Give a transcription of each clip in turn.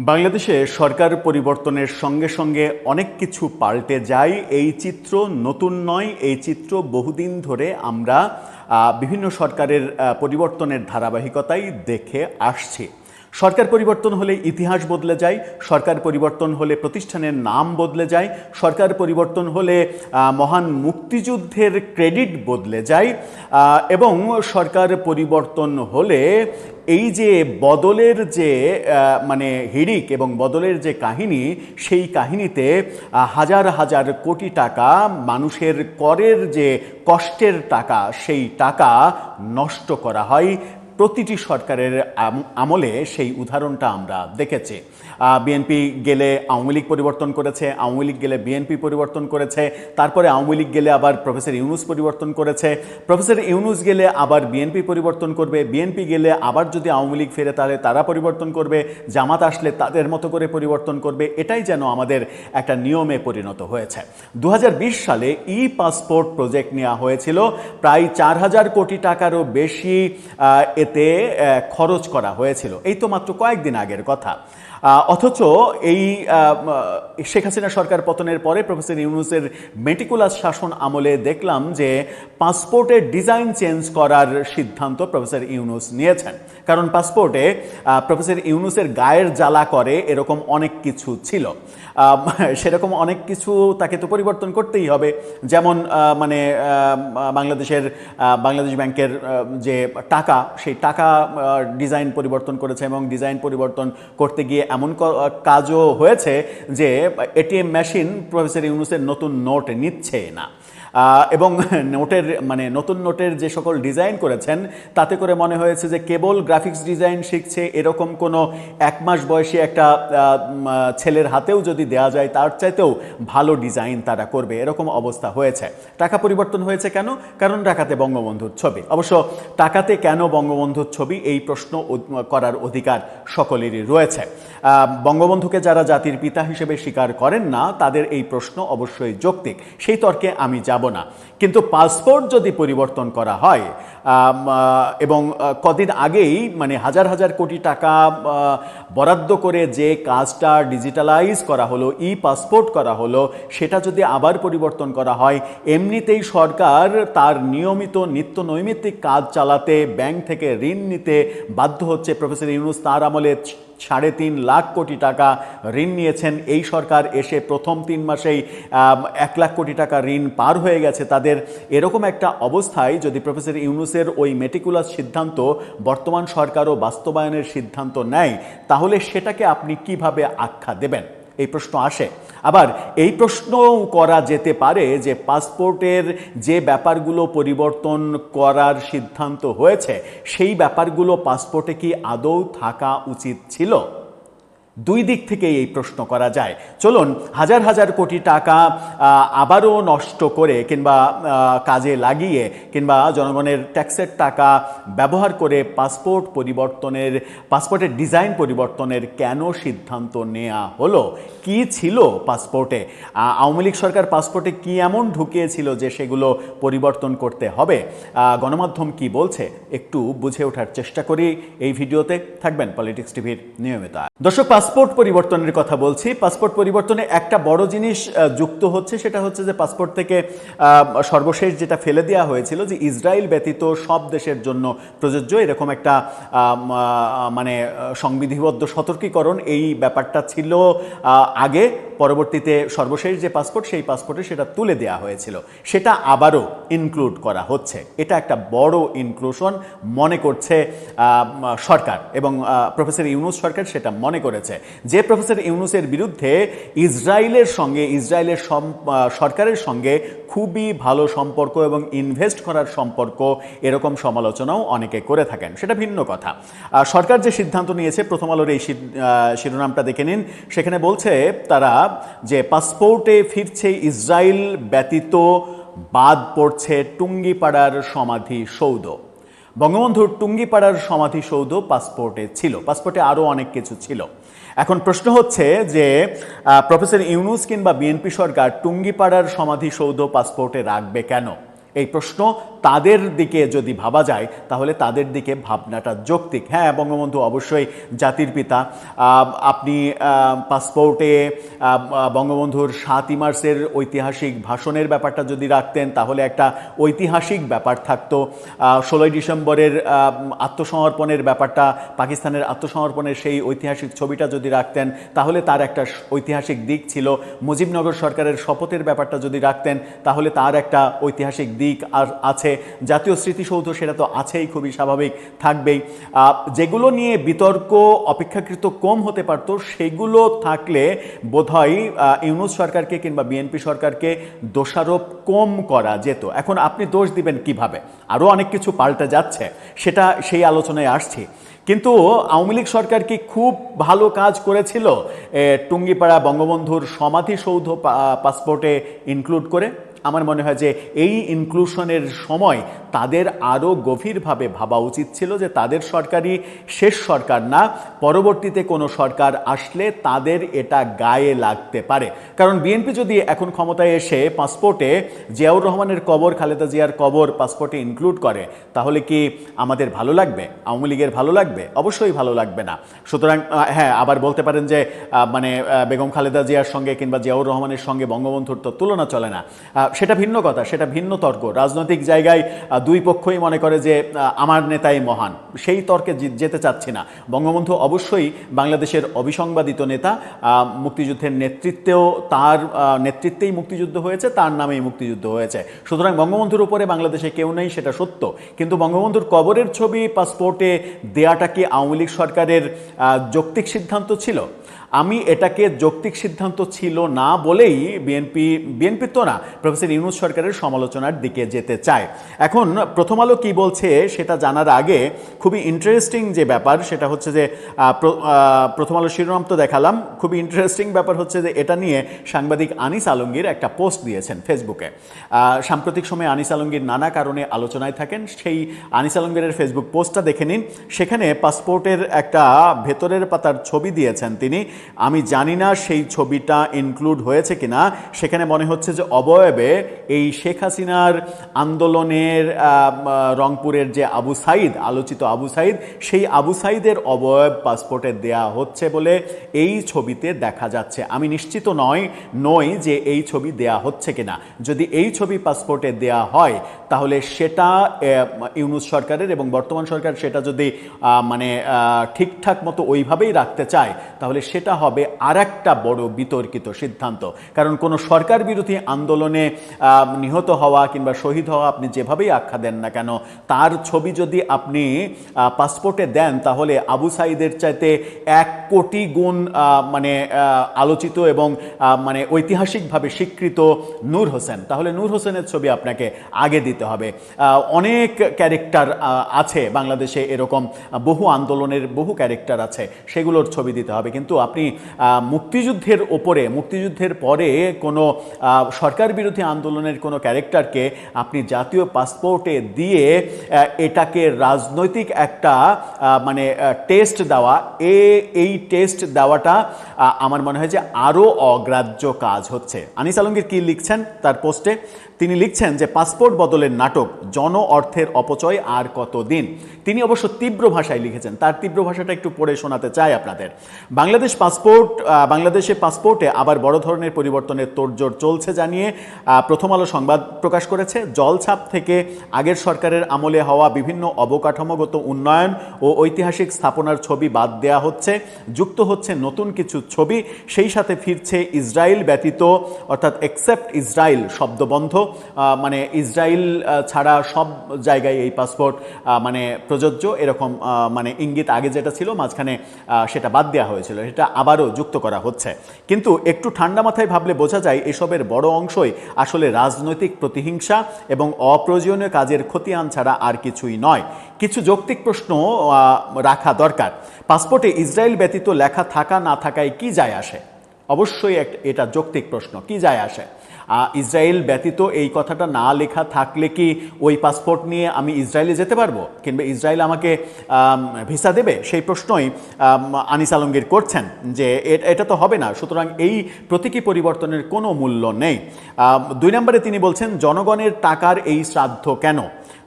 বাংলাদেশে সরকার পরিবর্তনের সঙ্গে সঙ্গে অনেক কিছু পাল্টে যায়। এই চিত্র নতুন নয়, এই চিত্র বহুদিন ধরে আমরা বিভিন্ন সরকারের পরিবর্তনের ধারাবাহিকতায় দেখে আসছি। সরকার পরিবর্তন হলে ইতিহাস বদলে যায়, সরকার পরিবর্তন হলে প্রতিষ্ঠানের নাম বদলে যায়, সরকার পরিবর্তন হলে মহান মুক্তিযুদ্ধের ক্রেডিট বদলে যায় এবং সরকার পরিবর্তন হলে এই যে বদলের যে হিড়িক এবং বদলের যে কাহিনী, সেই কাহিনীতে হাজার হাজার কোটি টাকা মানুষের করের যে কষ্টের টাকা, সেই টাকা নষ্ট করা হয়। প্রতিটি সরকারের আমলে সেই উদাহরণটা আমরা দেখেছি। বিএনপি গেলে আওয়ামী লীগ পরিবর্তন করেছে, আওয়ামী লীগ গেলে বিএনপি পরিবর্তন করেছে, তারপরে আওয়ামী লীগ গেলে আবার প্রফেসর ইউনূস পরিবর্তন করেছে, প্রফেসর ইউনূস গেলে আবার বিএনপি পরিবর্তন করবে, বিএনপি গেলে আবার যদি আওয়ামী লীগ ফেরে তাহলে তারা পরিবর্তন করবে, জামাত আসলে তাদের মতো করে পরিবর্তন করবে। এটাই যেন আমাদের একটা নিয়মে পরিণত হয়েছে। 2020 সালে ই পাসপোর্ট প্রজেক্ট নেওয়া হয়েছিল, প্রায় 4000 কোটি টাকারও বেশি এতে খরচ করা হয়েছিল। এই তো মাত্র কয়েকদিন আগের কথা। অথচ এই শেখ হাসিনা সরকার পতনের পরে প্রফেসর ইউনূসের মেটিকুলাস শাসন আমলে দেখলাম যে পাসপোর্টের ডিজাইন চেঞ্জ করার সিদ্ধান্ত প্রফেসর ইউনূস নিয়েছেন। কারণ পাসপোর্টে প্রফেসর ইউনূসের গায়ের জ্বালা করে এরকম অনেক কিছু ছিল। সেরকম অনেক কিছু তাকে তো পরিবর্তন করতেই হবে। যেমন বাংলাদেশ ব্যাংকের যে টাকা, সেই টাকা ডিজাইন পরিবর্তন করেছে এবং ডিজাইন পরিবর্তন করতে গিয়ে এমন কাজও হয়েছে যে এটিএম মেশিন প্রফেসর ইউনূসের নতুন নোট নিচ্ছে না এবং নতুন নোটের যে সকল ডিজাইন করেছেন তাতে করে মনে হয়েছে যে কেবল গ্রাফিক্স ডিজাইন শিখছে এরকম কোনো 1 মাস বয়সী একটা ছেলের হাতেও যদি দেওয়া যায় তার চাইতেও ভালো ডিজাইন তারা করবে, এরকম অবস্থা হয়েছে। টাকা পরিবর্তন হয়েছে কেন? কারণ টাকাতে বঙ্গবন্ধুর ছবি। অবশ্য টাকাতে কেন বঙ্গবন্ধুর ছবি, এই প্রশ্ন করার অধিকার সকলেরই রয়েছে। বঙ্গবন্ধুকে যারা জাতির পিতা হিসেবে স্বীকার করেন না তাদের এই প্রশ্ন অবশ্যই যৌক্তিক, সেই তর্কে আমি যাব না। কিন্তু পাসপোর্ট যদি পরিবর্তন করা হয় এবং কদিন আগেই হাজার হাজার কোটি টাকা বরাদ্দ করে যে কাজটা ডিজিটালাইজ করা হলো, ই পাসপোর্ট করা হলো, সেটা যদি আবার পরিবর্তন করা হয়, এমনিতেই সরকার তার নিয়মিত নিত্য নৈমিত্তিক কাজ চালাতে ব্যাংক থেকে ঋণ নিতে বাধ্য হচ্ছে। প্রফেসর ইউনূস তার আমলে 3.5 লাখ কোটি টাকা ঋণ নিয়েছেন। এই সরকার এসে প্রথম 3 মাসেই 1 লাখ কোটি টাকা ঋণ পার হয়ে গেছে তাদের। এরকম একটা অবস্থায় যদি প্রফেসর ইউনূসের ওই মেটিকুলাস সিদ্ধান্ত বর্তমান সরকারও বাস্তবায়নের সিদ্ধান্ত নেয়, তাহলে সেটাকে আপনি কিভাবে আখ্যা দেবেন, এই প্রশ্ন আসে। আবার এই প্রশ্ন করা যেতে পারে যে পাসপোর্টের যে ব্যাপারগুলো পরিবর্তন করার সিদ্ধান্ত হয়েছে সেই ব্যাপারগুলো পাসপোর্টে কি আদৌ থাকা উচিত ছিল? দুই দিক থেকেই এই প্রশ্ন করা যায়। চলুন হাজার হাজার কোটি টাকা আবারও নষ্ট করে কিংবা কাজে লাগিয়ে কিংবা জনগণের ট্যাক্সের টাকা ব্যবহার করে পাসপোর্টের ডিজাইন পরিবর্তনের কেন সিদ্ধান্ত নেওয়া হলো? কি ছিল পাসপোর্টে? আওয়ামী লীগ সরকার পাসপোর্টে কি এমন ঢুকিয়েছিল যে সেগুলো পরিবর্তন করতে হবে? গণমাধ্যম কি বলছে একটু বুঝে ওঠার চেষ্টা করি এই ভিডিওতে। থাকবেন পলিটিক্স টিভির নিয়মিত। দর্শক, পাসপোর্ট পরিবর্তনের কথা বলছি। পাসপোর্ট পরিবর্তনে একটা বড় জিনিস যুক্ত হচ্ছে, সেটা হচ্ছে যে পাসপোর্ট থেকে সর্বশেষ যেটা ফেলে দেওয়া হয়েছিল যে ইসরায়েল ব্যতীত সব দেশের জন্য প্রযোজ্য, এরকম একটা সংবিধিবদ্ধ সতর্কীকরণ। এই ব্যাপারটা ছিল আগে, পরবর্তীতে সর্বশেষ যে পাসপোর্ট সেই পাসপোর্টে সেটা তুলে দেওয়া হয়েছিল, সেটা আবারও ইনক্লুড করা হচ্ছে। এটা একটা বড় ইনক্লুশন মনে করছে সরকার এবং প্রফেসর ইউনূস সরকার সেটা মনে করেছে। যে প্রফেসর ইউনূসের বিরুদ্ধে ইসরায়েলের সরকারের সঙ্গে খুবই ভালো সম্পর্ক এবং ইনভেস্ট করার সম্পর্ক, এরকম সমালোচনাও অনেকে করে থাকেন, সেটা ভিন্ন কথা। সরকার যে সিদ্ধান্ত নিয়েছে, প্রথম আলোর এই শিরোনামটা দেখে নিন। সেখানে বলছে তারা যে পাসপোর্টে ফিরছে ইসরায়েল ব্যতীত, বাদ পড়ছে টুঙ্গিপাড়ার সমাধিসৌধ। বঙ্গবন্ধুর টুঙ্গিপাড়ার সমাধিসৌধ পাসপোর্টে ছিল, পাসপোর্টে আরও অনেক কিছু ছিল। এখন প্রশ্ন হচ্ছে যে প্রফেসর ইউনূস কিংবা বিএনপি সরকার টুঙ্গিপাড়ার সমাধিসৌধ পাসপোর্টে রাখবে কেন? এই প্রশ্ন তাদের দিকে যদি ভাবা যায় তাহলে তাদের দিকে ভাবনাটা যৌক্তিক। হ্যাঁ, বঙ্গবন্ধু অবশ্যই জাতির পিতা। আপনি পাসপোর্টে বঙ্গবন্ধুর 7ই মার্চের ঐতিহাসিক ভাষণের ব্যাপারটা যদি রাখতেন তাহলে একটা ঐতিহাসিক ব্যাপার থাকতো। 16ই ডিসেম্বরের আত্মসমর্পণের ব্যাপারটা, পাকিস্তানের আত্মসমর্পণের সেই ঐতিহাসিক ছবিটা যদি রাখতেন তাহলে তার একটা ঐতিহাসিক দিক ছিল। মুজিবনগর সরকারের শপথের ব্যাপারটা যদি রাখতেন তাহলে তার একটা ঐতিহাসিক দিক আর আছে। জাতীয় স্মৃতিসৌধ সেটা তো আছেই, খুবই স্বাভাবিক, থাকবেই। যেগুলো নিয়ে বিতর্ক অপেক্ষাকৃত কম হতে পারতো সেগুলো থাকলে বোধহয় ইউনূস সরকারকে কিংবা বিএনপি সরকারকে দোষারোপ কম করা যেত। এখন আপনি দোষ দিবেন কিভাবে? আরও অনেক কিছু পাল্টে যাচ্ছে, সেটা সেই আলোচনায় আসছি। কিন্তু আওয়ামী লীগ সরকার কি খুব ভালো কাজ করেছিল টুঙ্গিপাড়া বঙ্গবন্ধুর সমাধিসৌধ পাসপোর্টে ইনক্লুড করে? আমার মনে হয় যে এই ইনক্লুশনের সময় তাদের আরও গভীরভাবে ভাবা উচিত ছিল যে তাদের সরকারই শেষ সরকার না, পরবর্তীতে কোনো সরকার আসলে তাদের এটা গায়ে লাগতে পারে। কারণ বিএনপি যদি এখন ক্ষমতায় এসে পাসপোর্টে জিয়াউর রহমানের কবর, খালেদা জিয়ার কবর পাসপোর্টে ইনক্লুড করে তাহলে কি আমাদের ভালো লাগবে? আওয়ামী লীগের ভালো লাগবে? অবশ্যই ভালো লাগবে না। সুতরাং হ্যাঁ, আবার বলতে পারেন যে মানে বেগম খালেদা জিয়ার সঙ্গে কিংবা জিয়াউর রহমানের সঙ্গে বঙ্গবন্ধুর তো তুলনা চলে না, সেটা ভিন্ন কথা, সেটা ভিন্ন তর্ক। রাজনৈতিক জায়গায় দুই পক্ষই মনে করে যে আমার নেতাই মহান, সেই তর্কে যেতে চাচ্ছি না। বঙ্গবন্ধু অবশ্যই বাংলাদেশের অবিসংবাদিত নেতা, মুক্তিযুদ্ধের নেতৃত্বেও তার নেতৃত্বেই মুক্তিযুদ্ধ হয়েছে, তার নামেই মুক্তিযুদ্ধ হয়েছে। সুতরাং বঙ্গবন্ধুর উপরে বাংলাদেশে কেউ নেই, সেটা সত্য। কিন্তু বঙ্গবন্ধুর কবরের ছবি পাসপোর্টে দেয়াটা কি আওয়ামী লীগ সরকারের যৌক্তিক সিদ্ধান্ত ছিল? আমি এটাকে যৌক্তিক সিদ্ধান্ত ছিল না বলেই বিএনপি তো না, প্রফেসর ইউনূস সরকারের সমালোচনার দিকে যেতে চায়। এখন প্রথম আলো কি বলছে সেটা জানার আগে খুবই ইন্টারেস্টিং যে ব্যাপার সেটা হচ্ছে যে প্রথম আলো শিরোনাম তো দেখালাম, খুবই ইন্টারেস্টিং ব্যাপার হচ্ছে যে এটা নিয়ে সাংবাদিক আনিস আলমগীর একটা পোস্ট দিয়েছেন ফেসবুকে। সাম্প্রতিক সময়ে আনিস আলমগীর নানা কারণে আলোচনায় থাকেন, সেই আনিস আলমগীরের ফেসবুক পোস্টটা দেখে নিন। সেখানে পাসপোর্টের একটা ভেতরের পাতার ছবি দিয়েছেন তিনি। আমি জানি না সেই ছবিটা ইনক্লুড হয়েছে কিনা। সেখানে মনে হচ্ছে যে অবয়বে এই শেখ হাসিনার আন্দোলনের রংপুরের যে আবু সাইদ, আলোচিত আবু সাইদ, সেই আবু সাইদের অবয়ব পাসপোর্টে দেয়া হচ্ছে বলে এই ছবিতে দেখা যাচ্ছে। আমি নিশ্চিত নই যে এই ছবি দেয়া হচ্ছে কিনা। যদি এই ছবি পাসপোর্টে দেয়া হয় তাহলে সেটা ইউনূস সরকারের এবং বর্তমান সরকার সেটা যদি মানে ঠিকঠাক মতো ওইভাবেই রাখতে চায় তাহলে সেটা হবে আরেকটা বড় বিতর্কিত সিদ্ধান্ত। কারণ কোনো সরকার বিরোধী আন্দোলনে নিহত হওয়া কিংবা শহীদ হওয়া আপনি যেভাবেই আখ্যা দেন না কেন, তার ছবি যদি আপনি পাসপোর্টে দেন তাহলে আবু সাইদের চাইতে 1 কোটি গুণ মানে আলোচিত এবং মানে ঐতিহাসিকভাবে স্বীকৃত নূর হোসেন, তাহলে নূর হোসেনের ছবি আপনাকে আগে দিতে হবে। অনেক ক্যারেক্টার আছে বাংলাদেশে, এরকম বহু আন্দোলনের বহু ক্যারেক্টার আছে, সেগুলোর ছবি দিতে হবে। কিন্তু আপনি মুক্তিযুদ্ধের ওপরে, মুক্তিযুদ্ধের পরে কোনো সরকার বিরোধী আন্দোলনের কোনো ক্যারেক্টারকে আপনি জাতীয় পাসপোর্টে দিয়ে এটাকে রাজনৈতিক একটা মানে টেস্ট দেওয়া, এই টেস্ট দেওয়াটা আমার মনে হয় যে আরও অগ্রাহ্য কাজ হচ্ছে। আনিস আলমগীর কি লিখছেন তার পোস্টে? তিনি লিখছেন যে পাসপোর্ট বদলের নাটক, জন অর্থের অপচয় আর কতদিন। তিনি অবশ্য তীব্র ভাষায় লিখেছেন, তার তীব্র ভাষাটা একটু পড়ে শোনাতে চাই আপনাদের। বাংলাদেশে পাসপোর্টে আবার বড় ধরনের পরিবর্তনের তোড়জোড় চলছে জানিয়ে প্রথম আলো সংবাদ প্রকাশ করেছে। জলছাপ থেকে আগের সরকারের আমলে হওয়া বিভিন্ন অবকাঠামোগত উন্নয়ন ও ঐতিহাসিক স্থাপনার ছবি বাদ দেওয়া হচ্ছে, যুক্ত হচ্ছে নতুন কিছু ছবি। সেই সাথে ফিরছে ইসরায়েল ব্যতীত, অর্থাৎ এক্সেপ্ট ইসরায়েল শব্দবন্ধ, মানে ইসরায়েল ছাড়া সব জায়গায় এই পাসপোর্ট মানে প্রযোজ্য, এরকম মানে ইঙ্গিত আগে যেটা ছিল মাঝখানে সেটা বাদ দেওয়া হয়েছিল, সেটা আবারও যুক্ত করা হচ্ছে। কিন্তু একটু ঠান্ডা মাথায় ভাবলে বোঝা যায় এসবের বড় অংশই আসলে রাজনৈতিক প্রতিহিংসা এবং অপ্রয়োজনীয় কাজের খতিয়ান ছাড়া আর কিছুই নয়। কিছু যৌক্তিক প্রশ্ন রাখা দরকার। পাসপোর্টে ইসরায়েল ব্যতীত লেখা থাকা না থাকায় কি যায় আসে? অবশ্যই এটা যৌক্তিক প্রশ্ন, কি যায় আসে? ইসরায়েল ব্যতীত এই কথাটা না লেখা থাকলে কি ওই পাসপোর্ট নিয়ে আমি ইসরায়েলে যেতে পারবো কিংবা ইসরায়েল আমাকে ভিসা দেবে? সেই প্রশ্নই আনিস আলমগীর করছেন যে এটা তো হবে না। সুতরাং এই প্রতীকী পরিবর্তনের কোনো মূল্য নেই। 2 নম্বরে তিনি বলছেন জনগণের টাকার এই শ্রাদ্ধ কেন?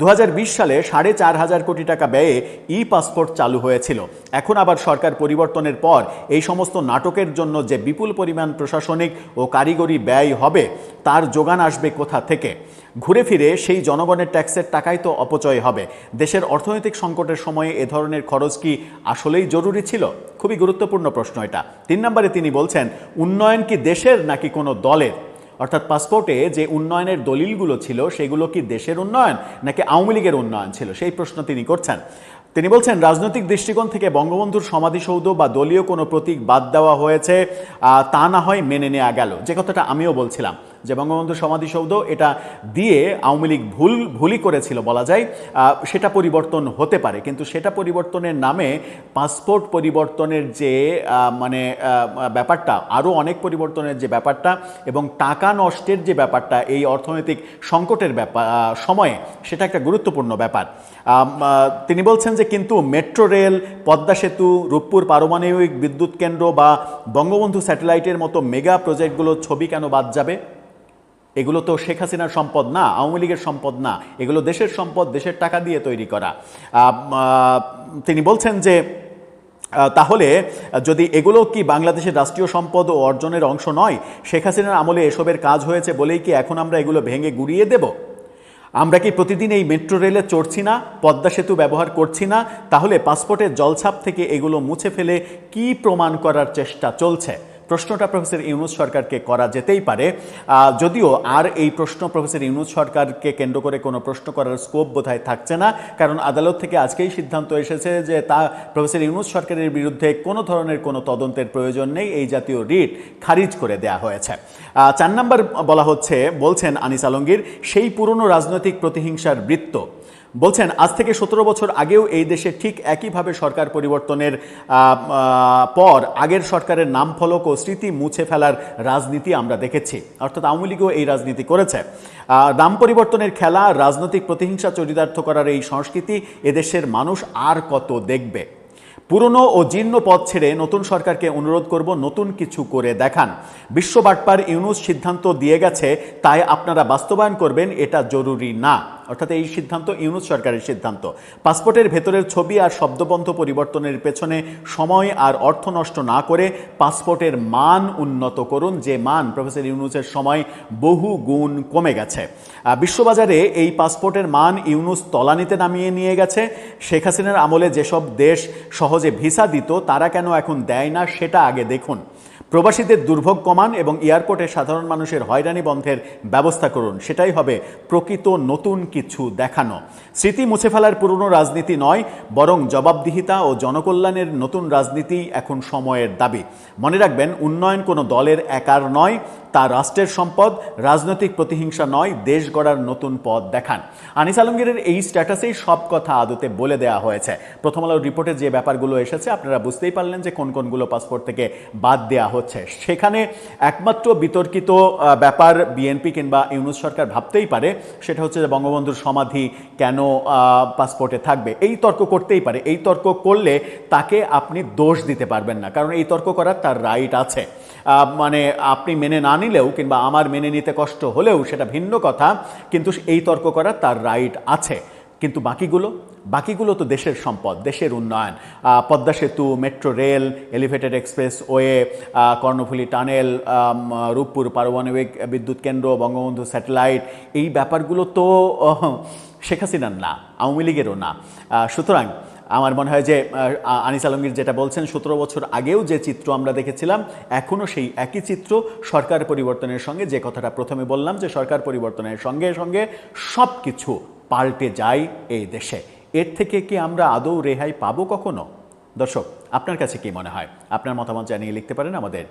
2020 সালে 4,500 কোটি টাকা ব্যয়ে ই পাসপোর্ট চালু হয়েছিল। এখন আবার সরকার পরিবর্তনের পর এই সমস্ত নাটকের জন্য যে বিপুল পরিমাণ প্রশাসনিক ও কারিগরি ব্যয় হবে তার যোগান আসবে কোথা থেকে? ঘুরে ফিরে সেই জনগণের ট্যাক্সের টাকাই তো অপচয় হবে। দেশের অর্থনৈতিক সংকটের সময়ে এ ধরনের খরচ কি আসলেই জরুরি ছিল? খুবই গুরুত্বপূর্ণ প্রশ্ন এটা। 3 নম্বরে তিনি বলছেন, উন্নয়ন কি দেশের নাকি কোনো দলের? অর্থাৎ পাসপোর্টে যে উন্নয়নের দলিলগুলো ছিল সেগুলো কি দেশের উন্নয়ন নাকি আওয়ামী লীগের উন্নয়ন ছিল, সেই প্রশ্ন তিনি করছেন। তিনি বলছেন, রাজনৈতিক দৃষ্টিকোণ থেকে বঙ্গবন্ধুর সমাধিসৌধ বা দলীয় কোনো প্রতীক বাদ দেওয়া হয়েছে, তা না হয় মেনে নেওয়া গেল। যে কথাটা আমিও বলছিলাম যে বঙ্গবন্ধুর সমাধিসৌধ এটা দিয়ে আওয়ামী লীগ ভুলই করেছিল বলা যায়, সেটা পরিবর্তন হতে পারে, কিন্তু সেটা পরিবর্তনের নামে পাসপোর্ট পরিবর্তনের যে ব্যাপারটা, আরও অনেক পরিবর্তনের যে ব্যাপারটা এবং টাকা নষ্টের যে ব্যাপারটা এই অর্থনৈতিক সংকটের সময়ে, সেটা একটা গুরুত্বপূর্ণ ব্যাপার। তিনি বলছেন যে কিন্তু মেট্রো রেল, পদ্মা সেতু, রূপপুর পারমাণবিক বিদ্যুৎ কেন্দ্র বা বঙ্গবন্ধু স্যাটেলাইটের মতো মেগা প্রজেক্টগুলোর ছবি কেন বাদ যাবে? এগুলো তো শেখ হাসিনার সম্পদ না, আওয়ামী লীগের সম্পদ না, এগুলো দেশের সম্পদ, দেশের টাকা দিয়ে তৈরি করা। তিনি বলছেন যে তাহলে যদি এগুলো কি বাংলাদেশের রাষ্ট্রীয় সম্পদ ও অর্জনের অংশ নয়, শেখ হাসিনার আমলে এসবের কাজ হয়েছে বলেই কি এখন আমরা এগুলো ভেঙে গুড়িয়ে দেব? আমরা কি প্রতিদিন এই মেট্রো রেলে চড়ছি না, পদ্মা সেতু ব্যবহার করছি না? তাহলে পাসপোর্টের জলছাপ থেকে এগুলো মুছে ফেলে কি প্রমাণ করার চেষ্টা চলছে? প্রশ্নটা প্রফেসর ইউনূস সরকারকে করা যেতেই পারে, যদিও আর এই প্রশ্ন প্রফেসর ইউনূস সরকারকে কেন্দ্র করে কোনো প্রশ্ন করার স্কোপ বোধহয় থাকছে না, কারণ আদালত থেকে আজকেই সিদ্ধান্ত এসেছে যে প্রফেসর ইউনূস সরকারের বিরুদ্ধে কোনো ধরনের কোনো তদন্তের প্রয়োজন নেই, এই জাতীয় রিট খারিজ করে দেয়া হয়েছে। 4 নম্বর বলছেন আনিস আলমগীর, সেই পুরনো রাজনৈতিক প্রতিহিংসার বৃত্ত। বলছেন, আজ থেকে 17 বছর আগেও এই দেশে ঠিক একইভাবে সরকার পরিবর্তনের পর আগের সরকারের নাম ফলক ও স্মৃতি মুছে ফেলার রাজনীতি আমরা দেখেছি। অর্থাৎ আওয়ামী লীগও এই রাজনীতি করেছে। নাম পরিবর্তনের খেলা, রাজনৈতিক প্রতিহিংসা চরিতার্থ করার এই সংস্কৃতি এদেশের মানুষ আর কত দেখবে? পুরনো ও জীর্ণ পথ ছেড়ে নতুন সরকারকে অনুরোধ করব, নতুন কিছু করে দেখান। বিশ্ব বাটপার ইউনূস সিদ্ধান্ত দিয়ে গেছে, তাই আপনারা বাস্তবায়ন করবেন, এটা জরুরি না। অর্থাৎ এই সিদ্ধান্ত ইউনূস সরকারের সিদ্ধান্ত। পাসপোর্টের ভেতরের ছবি আর শব্দবন্ধ পরিবর্তনের পেছনে সময় আর অর্থ নষ্ট না করে পাসপোর্টের মান উন্নত করুন, যে মান প্রফেসর ইউনূসের সময় বহু গুণ কমে গেছে। বিশ্ববাজারে এই পাসপোর্টের মান ইউনূস তলানিতে নামিয়ে নিয়ে গেছে। শেখ হাসিনার আমলে যেসব দেশ সহজে ভিসা দিত তারা কেন এখন দেয় না, সেটা আগে দেখুন। প্রবাসীদের দুর্ভোগ কমান এবং এয়ারপোর্টে সাধারণ মানুষের হয়রানি বন্ধের ব্যবস্থা করুন, সেটাই হবে প্রকৃত নতুন কিছু দেখানো। স্মৃতি মুছে ফেলার পুরনো রাজনীতি নয়, বরং জবাবদিহিতা ও জনকল্যাণের নতুন রাজনীতি এখন সময়ের দাবি। মনে রাখবেন, উন্নয়ন কোনো দলের একার নয়, তা রাষ্ট্রের সম্পদ। রাজনৈতিক প্রতিহিংসা নয়, দেশ গড়ার নতুন পথ দেখান। আনিস আলমগীরের এই স্ট্যাটাসেই সব কথা আদতে বলে দেওয়া হয়েছে। প্রথম আলোর রিপোর্টে যে ব্যাপারগুলো এসেছে আপনারা বুঝতেই পারলেন যে কোন কোনগুলো পাসপোর্ট থেকে বাদ দেওয়া হচ্ছে। সেখানে একমাত্র বিতর্কিত ব্যাপার বিএনপি কিংবা ইউনূস সরকার ভাবতেই পারে, সেটা হচ্ছে যে বঙ্গবন্ধুর সমাধি কেন পাসপোর্টে থাকবে। এই তর্ক করতেই পারে, এই তর্ক করলে তাকে আপনি দোষ দিতে পারবেন না, কারণ এই তর্ক করার তার রাইট আছে। আপনি মেনে না নিলেও কিংবা আমার মেনে নিতে কষ্ট হলেও সেটা ভিন্ন কথা, কিন্তু এই তর্ক করার তার রাইট আছে। কিন্তু বাকিগুলো তো দেশের সম্পদ, দেশের উন্নয়ন। পদ্মা সেতু, metro rail, elevated expressway, Karnaphuli tunnel, Rooppur পারমাণবিক বিদ্যুৎ কেন্দ্র, বঙ্গবন্ধু স্যাটেলাইট, এই ব্যাপারগুলো তো শেখ হাসিনার না, আওয়ামী লীগেরও না। সুতরাং আমার মনে হয় যে আনিস আলমগীর যেটা বলছেন, 17 বছর আগেও যে চিত্র আমরা দেখেছিলাম এখনও সেই একই চিত্র। সরকার পরিবর্তনের সঙ্গে, যে কথাটা প্রথমে বললাম যে সরকার পরিবর্তনের সঙ্গে সঙ্গে সব কিছু পাল্টে যায় এই দেশে। এর থেকে কি আমরা আদৌ রেহাই পাবো কখনো? দর্শক, আপনার কাছে কি মনে হয়? আপনার মতামত জানিয়ে লিখতে পারেন আমাদের